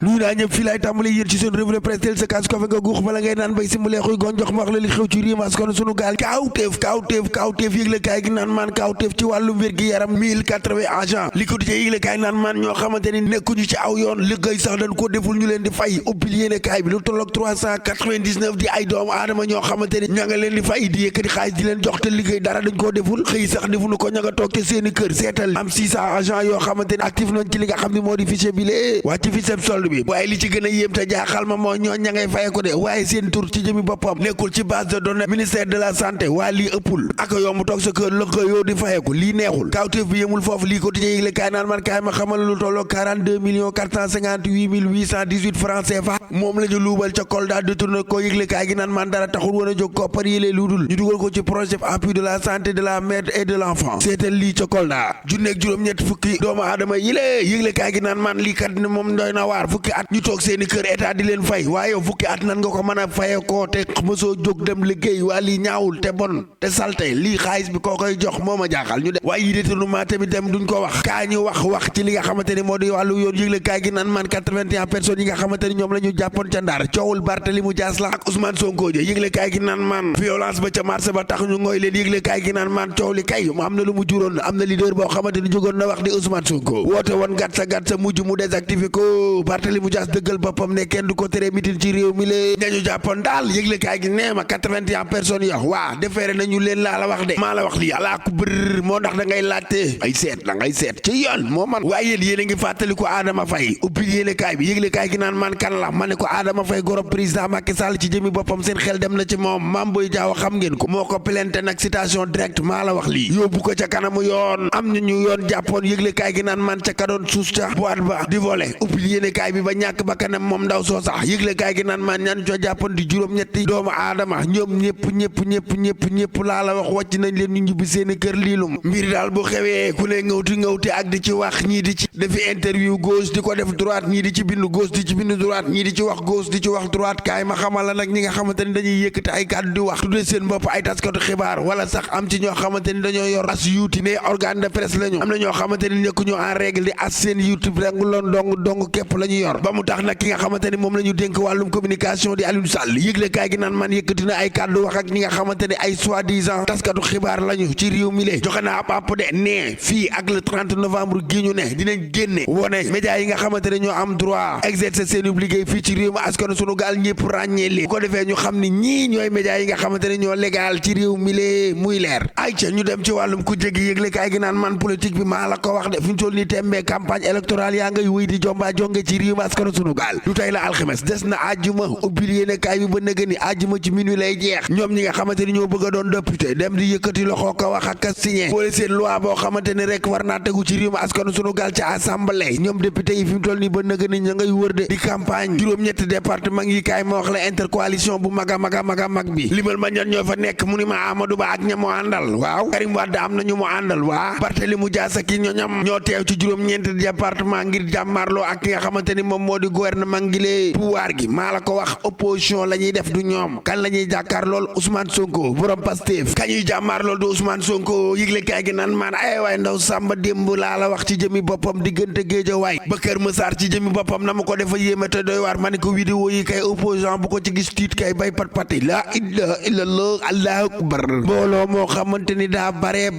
nuyu naa ñëpp fii laay tàmbali yéen ci seen revue de presse tel sa kaas kofe nga guux bala ngay naan bay simbalee xuy gon jox ma wax la li xew ci réew mi askan sunu gaal kaawteef yëgle kaay gi naan maan kaawteef ci wàllu wér gi yaram 1080 agents li ko di yëgle kaay naan maan ñoo xamante ni nekkuñu ci aw yoon liggéey sax dañ ko deful ñu leen di fay ubbil yéene kaay bi lu tolloog 399 di ay doomu aadama ñoo xamante ni ña nga leen di fay di yëkkati xaalis di leen jox te liggéey dara dañ koo deful xëy sax defuñu ko ña nga toog te seeni kër seetal am 600 agents yoo xamante ni actif nañ ci li nga xam ne moo di fichier bi lée waa ci fichier solde bi waaye li ci gën a yéem te jaaxal ma mooy ñoo ña ngay faye ko de waaye seen tur ci jëmi boppam nekkul ci base de données ministère de la santé waa lii ëppul ak yomb toog sa kër lëkka yoo di faye ko lii neexul kaawteef bi yemul foofu lii ko tijee yëgle kaay naan man kaay ma xamal lu tolloo 42 millions 458 818 francs CFA moom la ñu luubal ca Kolda détourné ko yëgle kaay gi naan man dara taxul woon a jóg koppar yëlee luudul ñu dugal ko ci projet appui de la santé de la mère et de l'enfant seetal lii ca Kolda junneeg juróom-ñett fukki doomu aadama yile yëgle kaay gi naan man lii kat ne moom doy na waar fukki at ñu toog seeni kër état di leen fay waaye fukki at nan nga ko mën a faye ko te mësoo jóg dem liggéey waa lii ñaawul te bon te salte lii xaalis bi koo koy jox moo ma jaaxal ñu de waaye yi détournement tamit dem duñ ko wax kaa ñu wax ci li nga xamante ni moo di wàllu yoon yëgle kaay gi naan man 81 personnes yi nga xamante ni ñoom la ñu jàppoon ca Ndar coowul Barthélémy Dias la ak Ousmane Sonko ja yëgle kaay gi naan man violence ba ca marché ba tax ñu ngooy leen yëgle kaay gi naan man coow li kay am na lu mu juróon am na leader boo xamante ni jógoon na wax di Ousmane Sonko woote woon gàtt sa mujj mu désactivé ko Barthélémy Dias dëggal boppam ne kenn du ko tere mitin ci réew mi lée ñañu jàppoon daal yëgle kaay gi nee ma 81 personnes yo waa defeere nañu leen laa la wax de maa la wax lii alaa ku bër moo ndax da ngay laajte ay seet da ngay seet ci yoon moo man waaye yéen a ngi fàttali ko Adama Faye ubbi yéene kaay bi yëgle kaay gi naan man kan la ma ne ko Adama Faye gorob président Macky Sall ci jëmi boppam seen xel dem na ci moom Mame Boye Diao xam ngeen ko moo ko plainte nag citation directe maa la wax lii yóbbu ko ca kanamu yoon am ñu yoon jàppoon yëgle kaay gi naan man ca kadoon suus ca boîte ba di volé ubbi yéene kaay bi ba ñàkk ba kanam moom ndaw soo sax yëgle kaay gi naan man ñan co jàppoon di juróom-ñetti doomu aadama ñoom ñëpp laa la wax wàcc nañ leen ñu ñibbi seeni kër liilum mbir daal bu xewee ku ne ngawti ak di ci wax ñii di ci defi interview gauche di ko def droite ñii di ci bind gauche di ci bind droite ñii di ci wax gauche di ci wax droite kaay ma xamal la nag ñi nga xamante ni dañuy yëkkati ay kàddu di wax tudde seen bopp ay taskatu xibaar wala sax am ci ñoo xamante ni dañoo yor as yuuti ne organe de presse lañu am na ñoo xamante ni nekkuñu en règle di as seen youtube rek loon dong képp la ñu yor ba mu tax nag ki nga xamante ni moom la ñu dénk wàllum communication di Aliou Sall yëgle kaay gi naan man yëkkati na ay kàddu wax ak ñi nga xamante ni ay soi-disant taskatu xibaar lañu ci réew mi le joxe na ab de ne fii ak le 30 novembre gi ñu ne dinañ génne wone médias yi nga xamante ne ñoo am droit exercer seen liggéey fii ci réew mi askan sunu gaal ñëpp ràññee li bu ko defee ñu xam ni ñii ñooy médias yi nga xamante ne ñoo légal ci réew mi le muy leer ay ca ñu dem ci wàllum ku jéggi yëgle kaay gi naan man politique bi maa la ko wax de fi ñu toll nii tembee campagne électorale yaa ngay wéy di jomba jonge ci réew mi askan sunu gaal du tey la alxames des na àjjuma ubbil yéene kaay bi ba nëga ni àjjuma ci minuit lay jeex ñoom ñi nga xamante ni ñoo bëgg a doon député dem di yëkkati loxo ko wax ak signé boole seen loi boo xamante ni rek war naa tegu ci réew mi askan sunu gaal ca assemblée ñoom député yi fi mu toll nii ba nëga ni ña ngay wër de di campagne juróom-ñetti département yi kaay ma wax la intercoalition bu mag a mag bi limal ma ñan ñoo fa nekk mu ni ma Amadou Ba ak ña mu àndal waaw Karim Wade am na ñu mu àndal waa Barthélémy Dias ak ñoñam ñoo teew ci juróom-ñeenti département ngir jàmmarloo ak ki nga xamante ni moom moo di gouvernement ngi lee pouvoir gi maa la ko wax opposition la ñuy def du ñoom kan la ñuy jàkkaar lool Ousmane Sonko borom Pastef kañuy jàmmaar lool du Ousmane Sonko yëgle kaay gi naan maan ay waay ndaw Samba démb laa la wax ci jëmi boppam diggante Géejawaay ba Kër Massar ci jëmi boppam na ma ko defa yéeme te doy waar ma ne ko vidéo yi kay opposant bu ko ci gis tiit kay bay pat-pati la ilaha illallah allahu akbar mbooloo moo xamante ni daa bare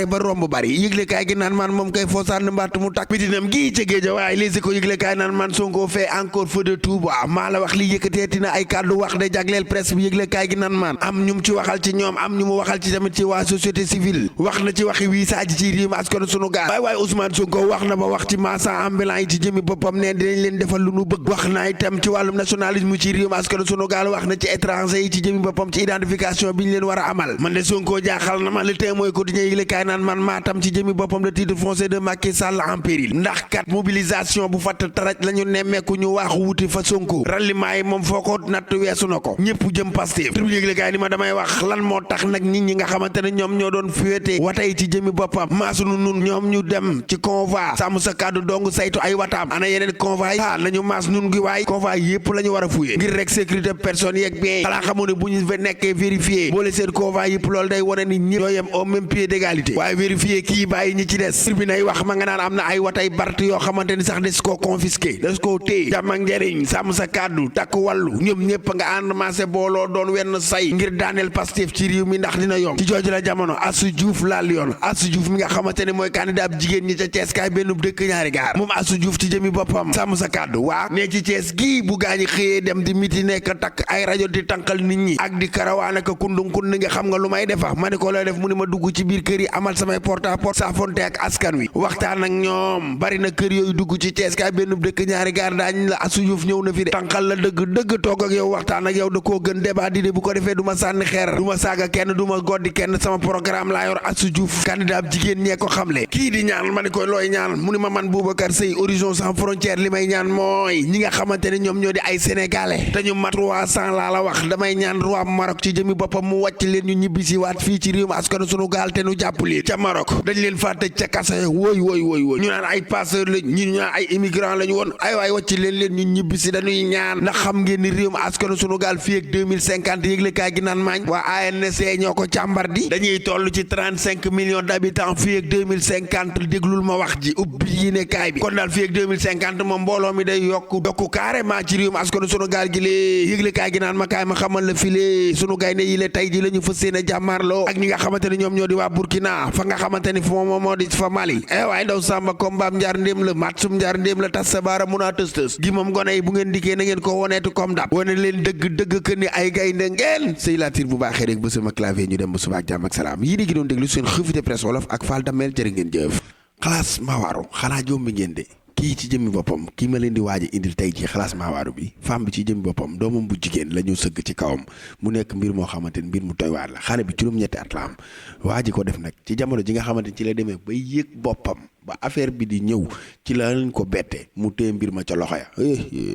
ba romb bari yëgle kaay gi naan maan moom kay foosaan mbatt mu tak mitinam gii ca Géejawaay léegi ko yëgle kaay naan maan Sonko fait encore feu de Touba maa la wax li yëkkateeti na ay kàddu wax de jagleel presse bi yëgle kaay gi naan maan am ñu ci waxal ci ñoom am ñu mu waxal ci tamit ci waa société civile wax na ci waxi wii saaji ci réew mi askan sunu gaal waaye Ousmane Sonko wax na ba wax ci marchand ambulant yi ci jëmi boppam ne dinañ leen defal lu nu bëgg wax na itam ci wàllum nationalisme ci réew mi askan sunu gaal wax na ci étranger yi ci jëmi boppam ci identification bi ñu leen war a amal man de Sonko jaaxal na ma le tey mooy quotidien yëgle kaay naan man maatam ci jëmi boppam le titre foncier de Macky Sall en péril ndax kat mobilisation bu fatt taraj la ñu nemmeeku ñu waaxu wuti fa Sonko ralliement yi moom foo ko natt weesu na ko ñëpp jëm Pastef tribune yëgle kaay ni ma damay wax lan moo tax nag nit ñi nga xamante ne ñoom ñoo doon féete watay ci jëmi boppam maasunu nun ñoom ñu dem ci convoi sàmm sa kàddu dong saytu ay wataam ana yeneen convoi nañu maas nun gi waay convoi yëpp la ñu war a fuye ngir rek sécurité personnes yeeg bien xalaa xamoo ne bu ñu fa nekkee vérifié boole seen convoi yëpp loolu day wane ni ñëpp ñoo yem au même pied d'égalité waaye vérifié kii bàyyi ñi ci des tribune ay wax ma nga naan am na ay watay bart yoo xamante ni sax des koo confisqué des koo téye jàmm ak njëriñ sàmm sa kàddu takk wàllu ñoom ñëpp nga ànd maase booloo doon wenn say ngir daaneel Pastef ci réew mi ndax dina yomb ci jooju la jamono Astou Diouf laal yoon Astou Diouf mi nga xamante ne mooy candidat ab jigéen ñi ca Thiès kaay benn dëkk ñaari gaar moom Astou Diouf ci jëmi boppam sàmm sa kàddu waa ne ci Thiès gii bu gaañi xëyee dem di miti nekk takk ay rajo di tànqal nit ñi ak di karawaan ak kundung kundi nga xam nga lu may defa ma ne ko looy def mu ne ma dugg ci biir kër yi amal samay porte à porte saafonte ak askan wi waxtaan ak ñoom bari na kër yooyu dugg ci Thiès kaay benn dëkk ñaari gaar daañ la Astou Diouf ñëw na fi de tànqal la dëgg toog ak yow waxtaan ak yow da koo gën débat di de bu ko defee du ma sànni xeer du ma saaga kenn du ma goddi kenn sama programme laa yor Astou Diouf candidat ab jigéen ñee ko xamle kii di ñaan ma ne koy looy ñaan mu ni ma man Boubacar Seye Horizon Sans Frontières li may ñaan mooy ñi nga xamante ne ñoom ñoo di ay sénégalais te ñu mat 300 laa la wax damay ñaan roi Maroc ci jëmi boppam mu wàcc leen ñu ñibbisi waat fii ci réew mi askanu sunu gaal te nu jàpp leen ca Maroc dañ leen fa tëj ca kasa wooy ñu naan ay passeur lañ ñu naan ay immigrant lañu woon ay waay wàcc leen ñu ñibbisi dañuy ñaan ndax xam ngeen ni réew mi askanu sunu gaal fii ak 2050 yëgle kaay gi naan maañ waa ANC ñoo ko càmbar di dañuy toll ci 35 millions d'habitants fii ak 2050 déglul ma wax ji ubbi yi ne kaay bi kon daal fii ak 2050 moom mbooloo mi day yokku carrément ci réew mi askanu sunu gaal gi lee yëgle kaay gi naan ma kaay ma xamal la file sunu gaynde yi le tey ji la ñu fas yéene jàmmaarloo ak ñi nga xamante ne ñoom ñoo di waa Burkina fa nga xamante ni moom moo di fa Mali waaye ndaw sàmba kombaam njaar ndéem la matsum njaar ndéem la tas sa baara mun a tës gi moom gone yi bu ngeen dikkee na ngeen ko woneetu comme dab wane leen dëgg que ni ay gaynde ngeen sëy laatir bu baaxee rek ba sama clavier ñu dem ba suba ak jàmm ak salaam yii di gi doon déglu seen revue de presse wolof ak Fall Damel jërë ngeen jëf xalaas maawaaru xanaa jombi ngeen de kii ci jëmmi boppam kii ma leen di waaj a indil tey ci xalaas maawaaru bi femme bi ci jëmmi boppam doomam bu jigéen la ñu sëgg ci kawam mu nekk mbir moo xamante ni mbir mu doy waar la xale bi juróom-ñetti at la am waa ji ko def nag ci jamono ji nga xamante ni ci la demee ba yëg boppam ba affaire bi di ñëw ci la leen ko bette mu téye mbir ma ca loxo ya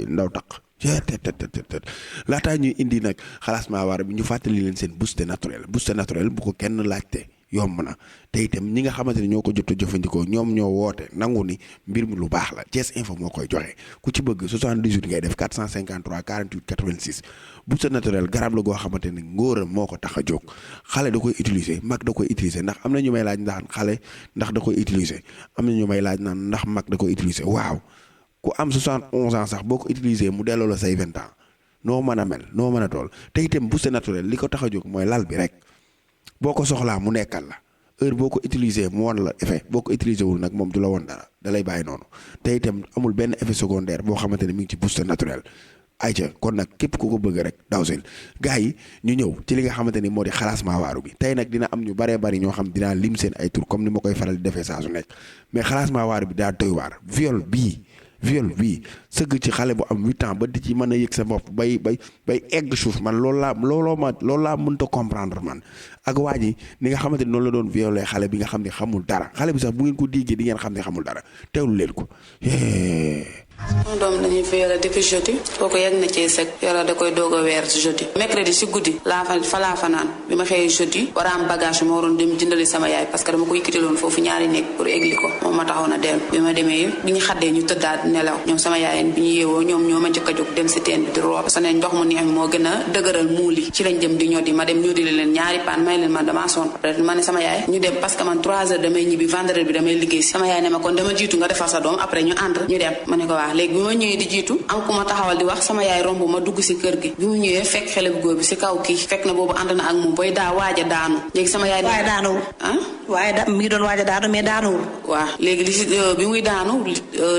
ndaw taq laataa ñuy indi nag xalaas maawaaru bi ñu fàttali leen seen booster naturel bu ko kenn laajte yomb na te itam ñi nga xamante ne ñoo ko jot a jëfandikoo ñoom ñoo woote nangu ni mbir mi lu baax la Thiès Info moo koy joxe ku ci bëgg 78 ngay def 453 48 86 booster naturel garab la goo xamante ne ngóoram moo ko tax a jóg xale da koy utiliser mag da koy utiliser ndax am na ñu may laaj ndax xale ndax da koy utiliser am na ñu may laaj naan ndax mag da koy utiliser waaw ku am 71 ans sax boo ko utiliser mu delloo la say 20 ans noo mën a mel noo mën a tool te itam booster naturel li ko tax a jóg mooy lal bi rek boo ko soxlaa mu nekkal la heure boo ko utiliser mu won la effet boo ko utiliser wul nag moom du la won dara da lay bàyyi noonu te itam amul benn effet secondaire boo xamante ne mi ngi ci booster naturel ayca kon nag képp ku ko bëgg rek daw seen gars yi ñu ñëw ci li nga xamante ni moo di xalaas maawaaru bi tey nag dina am ñu baree bari ñoo xam dinaa lim seen ay tur comme ni ma koy faral di defee saa su nekk mais xalaas maawaaru bi daa doy waar viol bii sëgg ci xale bu am 8 ans ba di ci mën a yëg sa bopp bay egg suuf man loolu laa mënta comprendre man ak waa ji ni nga xamante ni noonu la doon violé xale bi nga xam ne xamul dara xale bi sax bu ngeen ko déggee di ngeen xam ne xamul dara teewlu leen ko. sama doom dañuy violé depuis jeudi kooku yegg na ci sec yàlla da koy doog a weer si jeudi mercredi si guddi laa fanaan bi ma xëyee jeudi war a am bagage ma waroon dem jëndali sama yaay parce que dama ko yëkkatiloon foofu ñaari nekk pour égli ko moom ma taxaw na dellu bi ma demee bi ñu xaddee ñu tëddaat nelaw ñoom sama yaay bi ñu yeewoo ñoom ñoo ma njëkk a jóg dem si teen bi di roob parce que ne ndox mu neex moo gën a dëgëral muuli ci lañ dem di ñoddi ma dem ñoddi leen ñaari paan may leen man damaa sonn après ma ne sama yaay ñu dem parce que man 3 heures damay ñibbi vendredi bi damay liggéey si sama yaay ne ma kon dama jiitu nga defar sa doom après ñu ànd ñu dem ma ne ko waa léegi bi ma ñëwee di jiitu am ku ma taxawal di wax sama yaay romb ma dugg si kër gi bi mu ñëwee fekk xale bu góor bi si kaw kii fekk na boobu ànd na ak moom booy daa waaj a daanu léegi sama yaay waaye daanuwul mi ngi doon waaj a daanu mais daanuwul waaw léegi li si bi muy daanu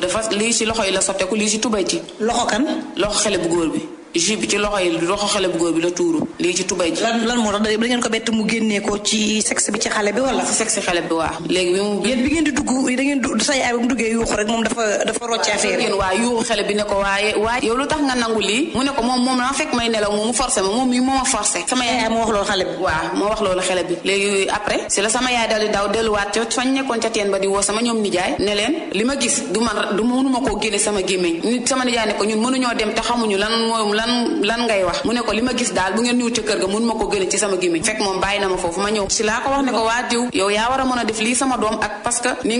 dafa lii si loxo yi la sotteeku lii si tubay ci loxo kan loxo xale bu góor bi jus bi ci loxo xale bu góor bi la tuuru lii ci tubay ji lan moo tax da ngeen ko bett mu génnee ko ci sexe bi ci xale bi wala ci sexe xale bi waaw léegi bi ngeen di dugg da ngeen sa yaay bi mu duggee yuuxu rek moom dafa rocc affaire yi waaw yuuxu xale bi ne ko waaye yow lu tax nga nangu lii mu ne ko moom naa fekk may nelaw moom mu forcé ma moom mii moo ma forcé sama yaay moo wax loolu xale bi waaw moo wax loolu xale bi léegi après si la sama yaay dal di daw delluwaat ca fañ nekkoon ca teen ba di woo sama ñoom nijaay ne leen li ma gis du mënuma koo génne sama gémmiñ nit sama nijaay ne ko ñun mënuñoo dem te xamuñu lan ngay wax mu ne ko li ma gis daal bu ngeen ñëw ca kër ga mun ma ko gëne ci sama gémmiñ fekk moom bàyyi na ma foofu ma ñëw si laa ko wax ne ko waa diw yow yaa war a mën a def lii sama doom ak parce que ni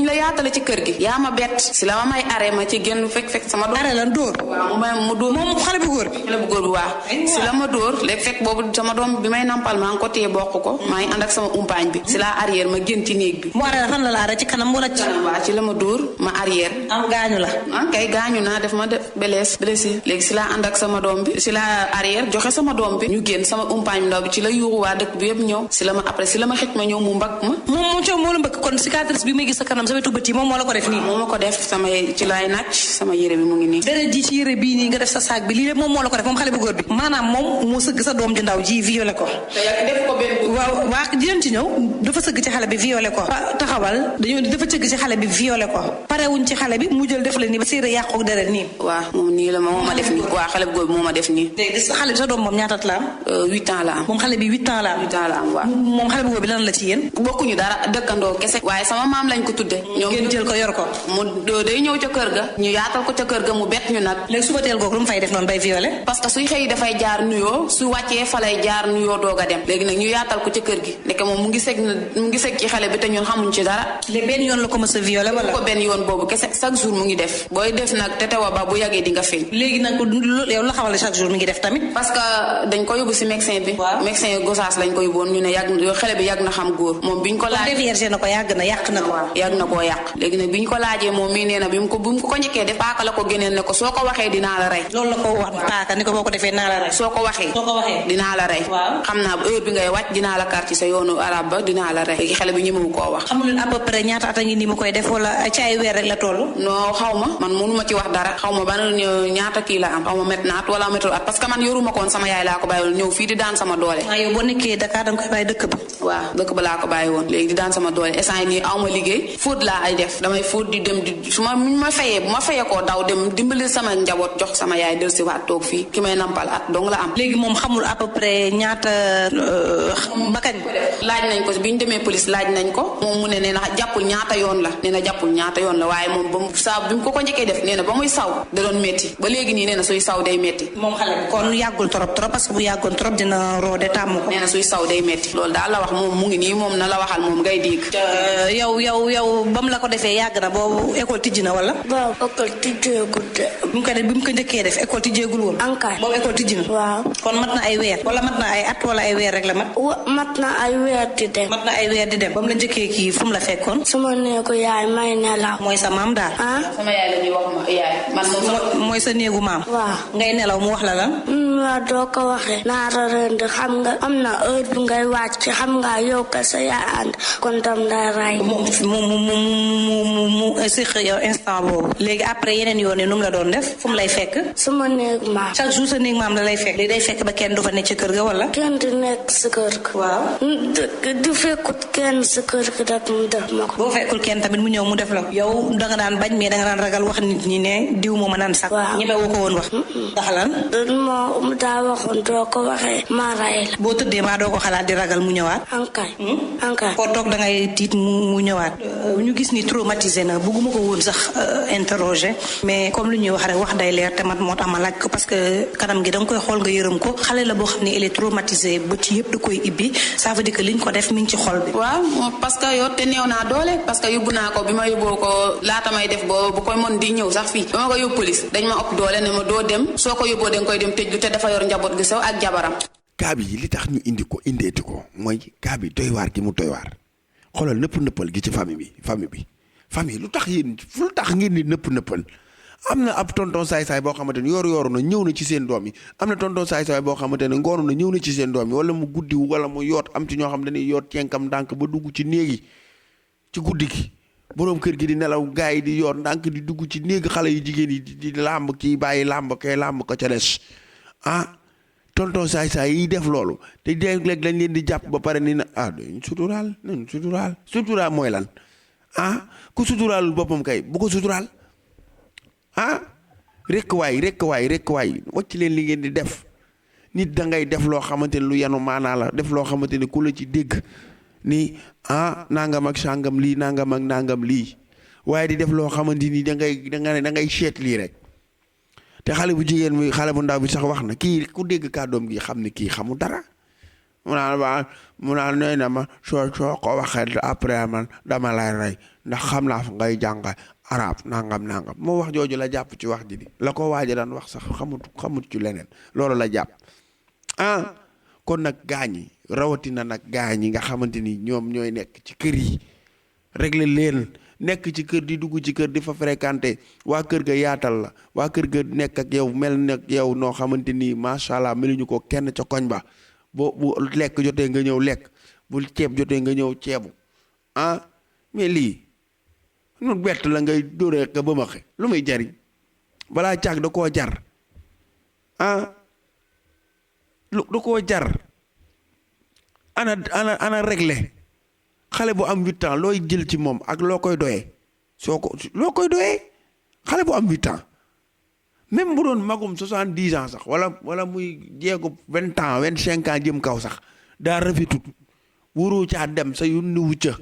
la yaatale ci kër gi yaa ma bett si la ma may arrêt ma ci génn fekk sama doom arrêt lan dóor waaw mu dóor moom xale bu góor bi waaw si la ma dóor léegi fekk boobu sama doom bi may nampal maa ngi ko téye bokk ko maa ngi ànd ak sama umpaañ bi si la arrière ma génn ci néeg bi mu arrêt fan la arrêt ci kanam wala ci waaw ci la ma dóor ma arrière am gaañu la. ah kay gaañu naa def ma blessure léegi si laa ànd ak sama doom bi si laa arrière joxe sama doom bi ñu génn sama umpaañ ndaw bi ci la yuuxu waa dëkk bi yëpp ñëw si la ma après si la ma xëj ma ñëw mu mbagg ma. moom coow moo la mbëkk kon cicatrice bi may gis sa kanam sa wetu bët yi moom moo la ko def nii. moo ma ko def sama ci laay nàcc sama yére bi mu ngi nii. deret ji ci yére bii nii nga def sa saak bi lii lépp moom moo la ko def moom xale bu góor bi maanaam moom moo sëgg sa doom ju ndaw ji violé ko. te yàgg def ko benn. waaw waa dinañ ci ñëw dafa sëgg ci xale bi violé ko. taxawal dafa sëgg ci xale bi violé ko parewuñ ci xale bi mu jël def la nii ba séeré yàqu deret nii. waaw moom nii la moo ma def nii waaw xale bu góor bi moo ma def nii. léegi xale bi sa doom moom ñaata at la am. 8 ans la am. moom xale bi 8 ans la am. 8 ans la am waaw. moom xale bu góor bi lan la ci yéen. bokkuñu dara dëkkandoo kese. waaye sama maam lañ ko tudde ñoom ngeen jël ko yor ko. mu day ñëw ca kër ga. ñu yaatal ko ca kër ga mu bett ñu nag. léegi suba teel googu lu mu fay def noonu bay violé. parce que suy xëy dafay jaar nuyoo su wàccee fa lay jaar nuyoo doog a dem. léegi nag ñu yaatal ko ca kër gi ndeke moom mu ngi seg ci xale bi te ñun xamuñ ci dara. léegi benn yoon la ko mës a violé wala. ko benn yoon boobu kese chaque jour mu ngi def booy def nag te tewa ba bu yàggee di nga feeñ. léegi nag yow la xawale chaque jour mi ngi def tamit. parce que dañ ko yóbbu si médecin bi. waaw médecin Gosaas lañ ko yóbboon ñu ne xale bi yàgg na xam góor. moom biñ ko laajee déviergé na ko yàgg na yàq na ko. yàgg na koo yàq léegi nag biñ ko laajee moom mii nee na bi mu ko njëkkee def paaka la ko génneel ne ko soo ko waxee dinaa la rey. loolu la ko wax paaka ni ko boo ko defee dinaa la rey. soo ko waxee dinaa la rey. waaw xam naa heure bi ngay wàcc dinaa la kar ci sa yoonu arab ba dinaa la rey. léegi xale bi ñemewu koo wax. xamul leen à peu près ñaata at a ngi ni mu koy def wala ci ay weer rek la toll. non xaw ma man mënuma ci wax dara xaw ma ban ñaata kii la am xaw ma maintenant at wala météo at parce que man yoruma koon sama yaay laa ko bàyyi woon ñëw fii di daan sama doole. yow boo nekkee Dakar da nga koy bàyyi dëkk ba. waaw dëkk ba laa ko bàyyi woon léegi di daan sama doole instant yi nii aw ma liggéey fóot laa ay def damay fóot di dem di su ma fayee bu ma fayee koo daw dem dimbali sama njaboot jox sama yaay del si waat toog fii ki may nampal at dong la am. léegi moom xamul à peu près ñaata bakañ. laaj nañ ko bi ñu demee police laaj nañ ko moom mu ne nee na jàppul ñaata yoon la nee na jàppul ñaata yoon la waaye moom ba mu saa bi mu ko njëkkee def nee na ba muy saw da doon métti ba léegi nii nee na suy saw day métti. moom xale bi kon yàggul trop parce que bu yàggoon trop dina roode tàmm ko. nee na suy saw day métti loolu daal la wax moom mu ngi nii moom na la waxal moom ngay dégg. yow ba mu la ko defee yàgg na boobu école tijji na wala. waaw école tijjeegul de. bi mu ko njëkkee def école tijjeegul woon. ANCAR boobu école tijji na. waaw kon mat na ay weer. wala mat na ay at wala ay weer rek la mat. mat na ay weer di dem. mat na ay weer di dem. ba mu la njëkkee kii fu mu la fekkoon. sama néegu yaay may nelaw. mooy sa maam daal. sama yaay la ñuy wax ma yaay man moom mooy sa néegu maam. waaw ngay nelaw mu wax la lan. waaw doo ko waxee. naara rënd xam nga am na heure bi ngay wàcc xam nga yow kese yaa ànd kon tam day ray. mu séq yow instant boobu. léegi après yeneen yoon yi nu mu la doon def fu mu lay fekk. sama néegu maam. chaque jour sa néegu maam la lay fekk. léegi day fekk ba kenn du fa nekk ci kër ga wala. kenn di nekk si kër ga. waaw. du fekkut kenn si kër ga rek mu def ma ko. boo fekkul kenn tamit mu ñëw mu def la ko. yow danga daan bañ mais danga daan ragal wax nit ñi ne diw moo ma naan sax. waaw ñeme woo ko woon wax. ndax lan. moo daa waxoon doo ko waxee ma ray la. boo tëddee maa doo ko xalaat di ragal mu ñëwaat. ANCAR. foo toog da ngay tiit mu ñëwaat. ñu gis ni traumatisé na bëgguma ko woon sax interroger mais comme lu ñuy wax rek wax day leer te mat moo tax ma laaj ko parce que kanam gi da nga koy xool nga yërëm ko xale la boo xam ne elle est traumatisée bët yëpp da koy ibbi ça veut dire que liñ ko def mi ngi ci xol bi. waaw parce que yow te néew naa doole parce que yóbbu naa ko bi ma yóbboo ko laata may def bu koy mën di ñëw sax fii ba ma ko yóbbu police dañ ma ëpp doole ne ma doo dem soo ko yóbboo da nga koy dem tëjlu te dafa yor njaboot gi sew ak jabaram. kaa bi li tax ñu indeeti ko mooy kaa bi doy waar gi mu doy waar xoolal nëppal gi ci famille bi lu tax ngeen di nëppal am na ab tonton saay-saay boo xamante ne yooru na ñëw na ci seen doom yi am na tonton saay-saay boo xamante ne ngoonu na ñëw na ci seen doom yi wala mu guddi wala mu yoot am ci ñoo xam ne dañuy yoot cenkam ndànk ba dugg ci néegi ci guddi gi boroom kër gi di nelaw gaa yi di yoot ndànk di dugg ci néegi xale yu jigéen yi di làmb kii bàyyi làmb kay làmb ko ca des tonton saay-saay yi def loolu te léeg-léeg lañ leen di jàpp ba pare ni na dañ suturaal mooy lan ku suturaalul boppam kay bu ko suturaal rekk waay wacc leen li ngeen di def nit da ngay def loo xamante ne lu yanu maanaa la def loo xamante ne ku la ci dégg ni nangam ak sàngam lii nangam ak nangam lii waaye di def loo xamante ni da ngay seet lii rek te xale bu jigéen bi xale bu ndaw bi sax wax na kii ku dégg kàddoom gi xam ne kii xamul dara mu naan nee na ma soo ko waxee après man dama lay rey ndax xam naa fa ngay jàng arab nangam moo wax jooju la jàpp ci wax ji di la ko waaja daan wax sax xamut ci leneen loolu la jàpp kon nag gaañ yi rawatina nag gaañ yi nga xamante ni ñoom ñooy nekk ci kër yi régler leen nekk ci kër di dugg ci kër di fa fréquenté waa kër ga yaatal la waa kër ga nekk ak yow mel nag yow noo xamante ni macha allah meluñu ko kenn ca koñ ba bu lekk jotee nga ñëw lekk bu ceeb jotee nga ñëw ceebu mais lii nu bett la ngay dóoree ka ba maxe lu muy jariñ balaa caag da koo jar da koo jar ana réglé xale bu am 8 ans looy jël ci moom ak loo koy doyee loo koy doyee xale bu am 8 ans même bu doon magum 70 ans sax wala muy jeegu 20 ans 25 ans jëm kaw sax daa rafetut wuroo caa dem sa yónni wucca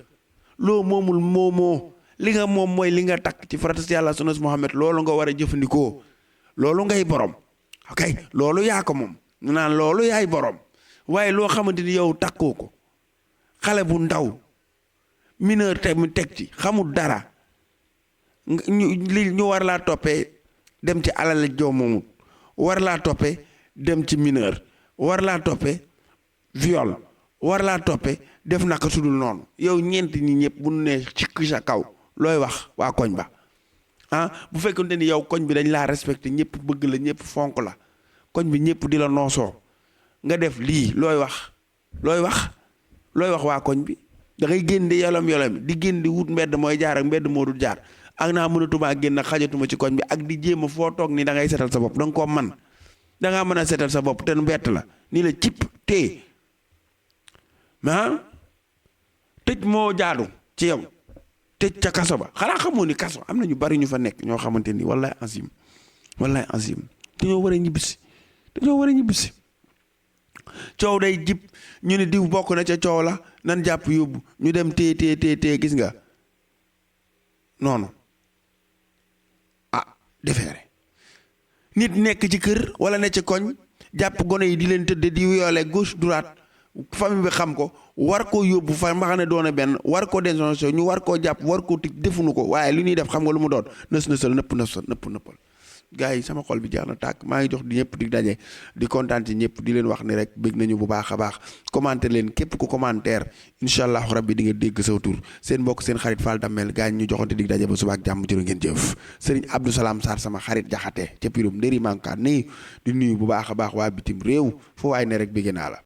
loo moomul moomoo li nga moom mooy li nga takk ci faratas yàlla sunnas Muhammad loolu nga war a jëfandikoo loolu ngay borom ok loolu yaa ko moom ñu naan loolu yaay borom waaye loo xamante ni yow takkoo ko xale bu ndaw mineur te mu teg ci xamul dara ñu war laa toppee dem ci alal joo moomut war laa toppee dem ci mineur war laa toppee viol war laa toppee def naka sudul noonu yow ñeent ñi ñëpp bu nu nee ci sa kaw looy wax waa koñ ba bu fekkente ni yow koñ bi dañ laa respecté ñëpp bëgg la ñëpp fonk la koñ bi ñëpp di la noosoo nga def lii looy wax waa koñ bi da ngay génn di yolom di génn di wut mbedd mooy jaar ak mbedd moo dul jaar ak naa mënatumaa génn xajatuma ci koñ bi ak di jéem a foo toog ni da ngay setal sa bopp da nga koo man da ngaa mën a setal sa bopp te nu bett la nii la cip tee tëj moo jaadu ci yow tëj ca kaso ba xanaa xamoo ni kaso am na ñu bari ñu fa nekk ñoo xamante ni wallahi azim dañoo war a ñibbisi coow day jib ñu ne diw bokk na ca coow la nan jàpp yóbbu ñu dem tee gis nga noonu defeere nit nekk ci kër wala ne ci koñ jàpp gone yi di leen tëdd di yoole gauche droite famille bi xam ko war koo yóbbu fa ma xam ne doone benn war koo dénoncé ñu war koo jàpp war koo tëj defuñu ko waaye li ñuy def xam nga lu mu doon nësal nëppal gars yi sama xol bi jeex na tàkk maa ngi jox di ñëpp di daje di kontaan ci ñëpp di leen wax ni rek bëgg nañu bu baax a baax commenter leen képp ku commentaire incha allah rabbi di nga dégg sa tur seen mbokk seen xarit Fall Damel gars yi ñu joxante dig daje ba suba ak jàmm jërë ngeen jëf Serigne Abdou Salam Sarr sama xarit jaxate ca pirum ndëri manka nii di nuyu bu baax a baax waa bitim réew fu waay ne rek bëgg naa la